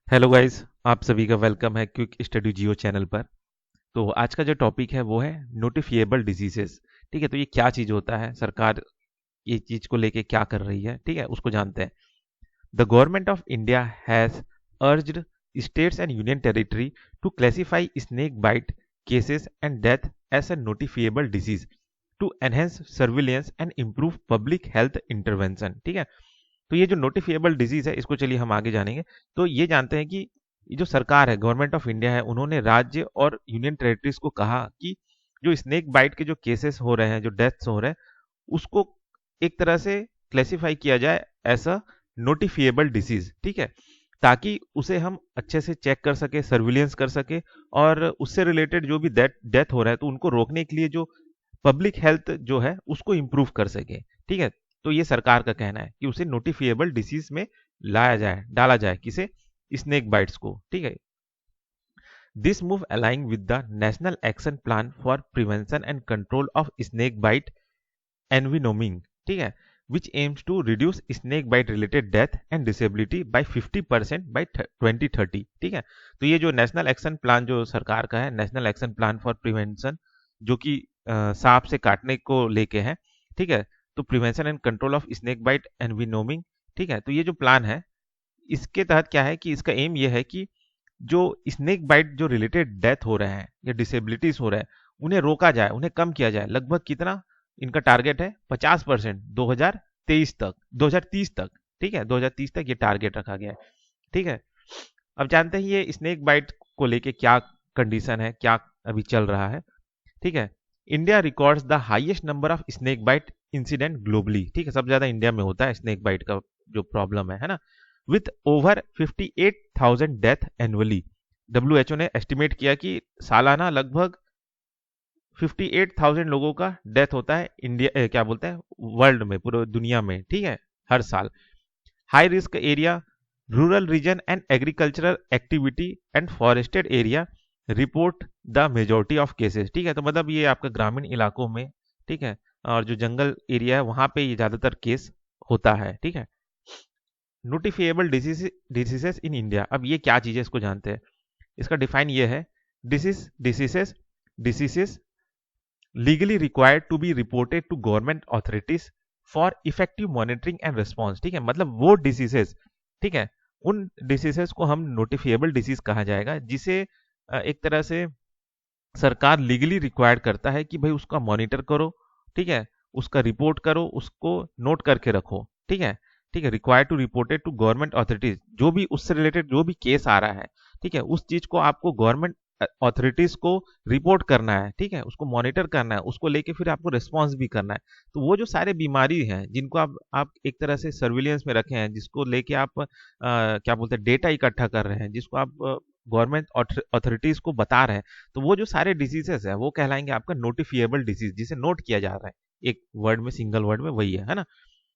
Hello guys, आप सभी का वेलकम है क्विक स्टडी जियो चैनल पर। तो आज का जो टॉपिक है वो है नोटिफिएबल डिजीजेस। ठीक है, तो ये क्या चीज़ होता है, सरकार ये चीज़ को लेके क्या कर रही है, ठीक है, उसको जानते हैं। The government of India has urged states and union territory to classify snake bite cases and death as a notifiable disease to enhance surveillance and improve public health intervention. ठीक है, तो ये जो नोटिफिएबल डिजीज है इसको चलिए हम आगे जानेंगे। तो ये जानते हैं कि ये जो सरकार है, गवर्नमेंट ऑफ इंडिया है, उन्होंने राज्य और यूनियन टेरिटरीज को कहा कि जो स्नेक बाइट के जो केसेस हो रहे हैं, जो डेथ्स हो रहे हैं, उसको एक तरह से क्लेसिफाई किया जाए ऐसा नोटिफिएबल डिजीज। ठीक है, ताकि उसे हम अच्छे से चेक कर सके, सर्विलियंस कर सके, और उससे रिलेटेड जो भी डेथ डेथ हो रहा है तो उनको रोकने के लिए जो पब्लिक हेल्थ जो है उसको इम्प्रूव कर सके। ठीक है, तो ये सरकार का कहना है कि उसे नोटिफिएबल डिसीज में लाया जाए, डाला जाए, किसे, स्नेक बाइट्स को। ठीक है, this move aligning with the national action plan for prevention and control of snake bite envenoming. ठीक है, which aims to reduce snake bite related death and disability by 50% by 2030। ठीक है, तो ये जो नेशनल एक्शन प्लान जो सरकार का है, national action plan for prevention, जो कि सांप से काटने को लेके है। ठीक है, तो prevention and control of snake bite envenoming. ठीक है, तो ये जो प्लान है इसके तहत क्या है कि इसका एम ये है कि जो स्नेक बाइट जो रिलेटेड डेथ हो रहे हैं या डिसेबिलिटीज हो रहे हैं उन्हें रोका जाए, उन्हें कम किया जाए। लगभग कितना इनका टारगेट है? 50% 2023 तक, 2030 तक। ठीक है, 2030 तक ये टारगेट रखा गया है। ठीक है, अब जानते हैं ये स्नेक बाइट को लेके क्या कंडीशन है, क्या अभी चल रहा है। ठीक है, India records the highest number of snake bite incident globally. ठीक है, सबसे ज्यादा इंडिया में होता है स्नेक बाइट का जो प्रॉब्लम है ना, with over 58,000 death annually. WHO ने एस्टिमेट किया कि सालाना लगभग 58,000 लोगों का डेथ होता है इंडिया क्या बोलते हैं, वर्ल्ड में, पूरे दुनिया में। ठीक है, हर साल। High risk area, rural region and agricultural activity and forested area report the majority of cases. ठीक है, तो मतलब ये आपका ग्रामीण इलाकों में, ठीक है, और जो जंगल एरिया है वहां पे ये ज्यादातर केस होता है। ठीक है, नोटिफिएबल डिसीजेस इन इंडिया। अब ये क्या चीज है इसको जानते हैं। इसका डिफाइन ये है, diseases legally required to be reported to government authorities for effective monitoring and response. ठीक है, मतलब वो डिसीजेस, ठीक है, उन डिसीजेस को हम नोटिफिएबल डिसीज कहा जाएगा जिसे एक तरह से सरकार लीगली रिक्वायर्ड करता है कि भाई उसका मॉनिटर करो। ठीक है, उसका रिपोर्ट करो, उसको नोट करके रखो। ठीक है, ठीक है, required to reported to government authorities, जो भी उससे रिलेटेड जो भी केस आ रहा है, ठीक है, उस चीज को आपको गवर्नमेंट ऑथोरिटीज को रिपोर्ट करना है। ठीक है, उसको मॉनिटर करना है, उसको लेके फिर आपको रिस्पॉन्स भी करना है। तो वो जो सारे बीमारी हैं जिनको आप एक तरह से सर्विलियंस में रखे हैं, जिसको लेके आप क्या बोलते हैं, डेटा इकट्ठा कर रहे हैं, जिसको आप गवर्नमेंट अथॉरिटीज को बता रहे हैं, तो वो जो सारे डिजीजेस है वो कहलाएंगे आपका नोटिफिएबल डिजीज, जिसे नोट किया जा रहा है एक वर्ड में, सिंगल वर्ड में, वही है ना।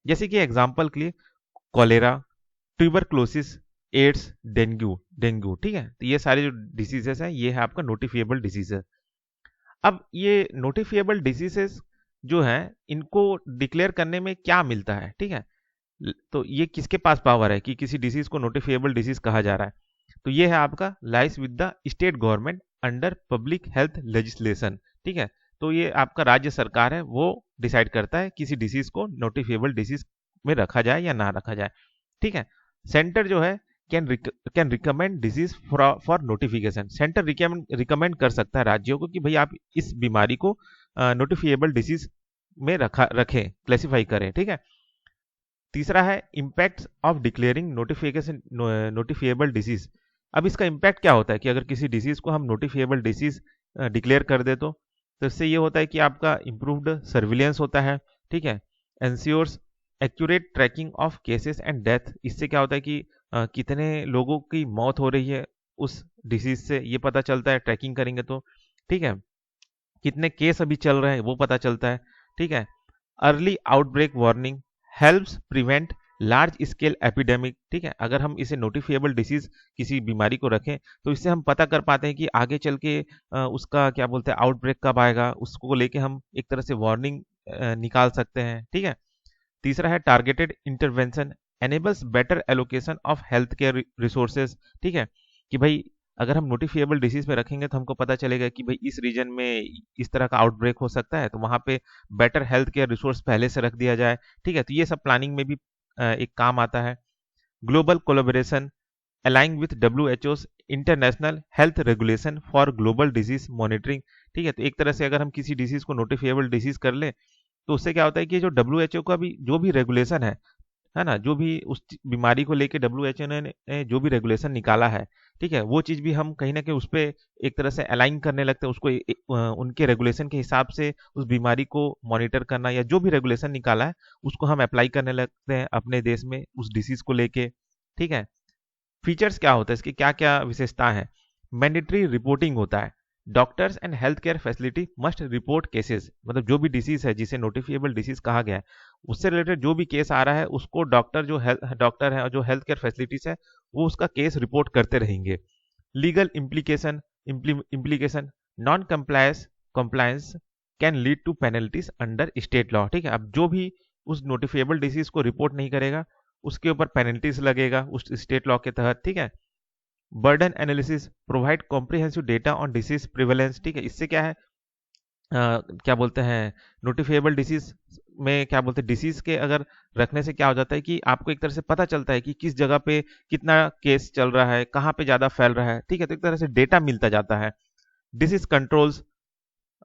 जैसे कि एग्जांपल के लिए cholera, tuberculosis, AIDS, dengue dengue. ठीक है, तो ये सारे जो डिजीजेस हैं ये है आपका नोटिफिएबल डिजीजेस। अब ये नोटिफिएबल डिजीजेस जो है इनको डिक्लेयर करने में क्या मिलता है, ठीक है, तो ये किसके पास पावर है कि किसी डिजीज को नोटिफिएबल डिजीज कहा जा रहा है? तो ये है आपका lies with the state government under public health legislation. ठीक है, तो ये आपका राज्य सरकार है, वो डिसाइड करता है किसी डिसीज को नोटिफिएबल डिसीज में रखा जाए या ना रखा जाए। ठीक है, सेंटर जो है can recommend disease for notification. Centre recommend कर सकता है राज्यों को कि भाई आप इस बीमारी को नोटिफिएबल डिसीज में रखें, क्लेसिफाई करें। ठीक है, तीसरा है impact of declaring notification notifiable disease. अब इसका इम्पैक्ट क्या होता है कि अगर किसी डिसीज को हम नोटिफिएबल डिसीज डिक्लेयर कर दे तो इससे ये होता है कि आपका इम्प्रूव्ड सर्विलियंस होता है। ठीक है, ensures accurate tracking of cases and death. इससे क्या होता है कि कितने लोगों की मौत हो रही है उस डिसीज से, ये पता चलता है ट्रैकिंग करेंगे तो। ठीक है, कितने केस अभी चल रहे हैं वो पता चलता है। ठीक है, early outbreak warning helps prevent large scale epidemic. ठीक है, अगर हम इसे नोटिफिएबल डिसीज किसी बीमारी को रखें तो इससे हम पता कर पाते हैं कि आगे चल के उसका क्या बोलते हैं आउटब्रेक कब आएगा, उसको लेके हम एक तरह से वार्निंग निकाल सकते हैं। ठीक है, तीसरा है targeted intervention enables better allocation of health care resources, ठीक है, कि भाई अगर हम नोटिफिएबल डिसीज पे रखेंगे तो हमको पता चलेगा कि भाई इस रीजन में इस तरह का आउटब्रेक हो सकता है, तो वहां पे बेटर हेल्थ केयर रिसोर्स पहले से रख दिया जाए, ठीक है, तो ये सब प्लानिंग में भी एक काम आता है। Global collaboration aligning with WHO's international health regulation for global disease monitoring, ठीक है, तो एक तरह से अगर हम किसी डिजीज को नोटिफिएबल डिजीज कर ले तो उससे क्या होता है कि जो WHO का भी जो भी रेगुलेशन है ना, जो भी उस बीमारी को लेके WHO ने जो भी रेगुलेशन निकाला है, ठीक है, वो चीज भी हम कहीं ना कहीं उस पर एक तरह से अलाइन करने लगते हैं, उसको उनके रेगुलेशन के हिसाब से उस बीमारी को मॉनिटर करना या जो भी रेगुलेशन निकाला है उसको हम अप्लाई करने लगते हैं अपने देश में उस डिसीज को लेके, ठीक है। फीचर्स क्या होता है इसकी, क्या क्या विशेषता है। मैंडेटरी रिपोर्टिंग होता है, doctors and health care facility must report cases, मतलब जो भी डिसीज है जिसे नोटिफिएबल डिसीज कहा गया है उससे रिलेटेड जो भी केस आ रहा है उसको डॉक्टर है और जो हेल्थ केयर फैसिलिटीज है वो उसका केस रिपोर्ट करते रहेंगे। Legal implication non compliance can lead to penalties under state law, ठीक है, अब जो भी उस नोटिफिएबल डिसीज को रिपोर्ट नहीं करेगा उसके ऊपर पेनल्टीज लगेगा उस स्टेट लॉ के तहत, ठीक है। Burden analysis provide comprehensive data on disease prevalence, ठीक है, इससे क्या है क्या बोलते हैं नोटिफिएबल डिसीज में क्या बोलते हैं डिसीज के अगर रखने से क्या हो जाता है कि आपको एक तरह से पता चलता है कि किस जगह पे कितना केस चल रहा है, कहाँ पे ज्यादा फैल रहा है, ठीक है, तो एक तरह से डेटा मिलता जाता है। Disease controls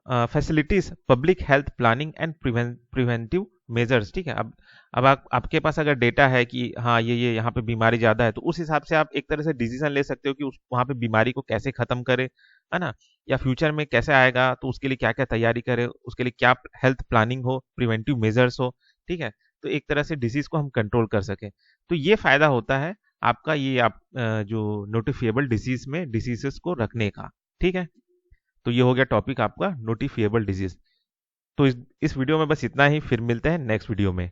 facilities public health planning and preventive measures, ठीक है, अब आपके पास अगर डेटा है कि हाँ ये यहाँ पे बीमारी ज्यादा है तो उस हिसाब से आप एक तरह से डिसीजन ले सकते हो कि उस वहाँ पे बीमारी को कैसे खत्म करे, है ना, या फ्यूचर में कैसे आएगा तो उसके लिए क्या क्या तैयारी करे, उसके लिए क्या हेल्थ प्लानिंग हो, प्रिवेंटिव मेजर्स हो, ठीक है, तो एक तरह से डिसीज को हम कंट्रोल कर सके। तो ये फायदा होता है आपका ये आप जो नोटिफिएबल डिसीज में डिसीजेस को रखने का, ठीक है। तो ये हो गया टॉपिक आपका नोटिफिएबल डिजीज। तो इस वीडियो में बस इतना ही, फिर मिलते हैं नेक्स्ट वीडियो में।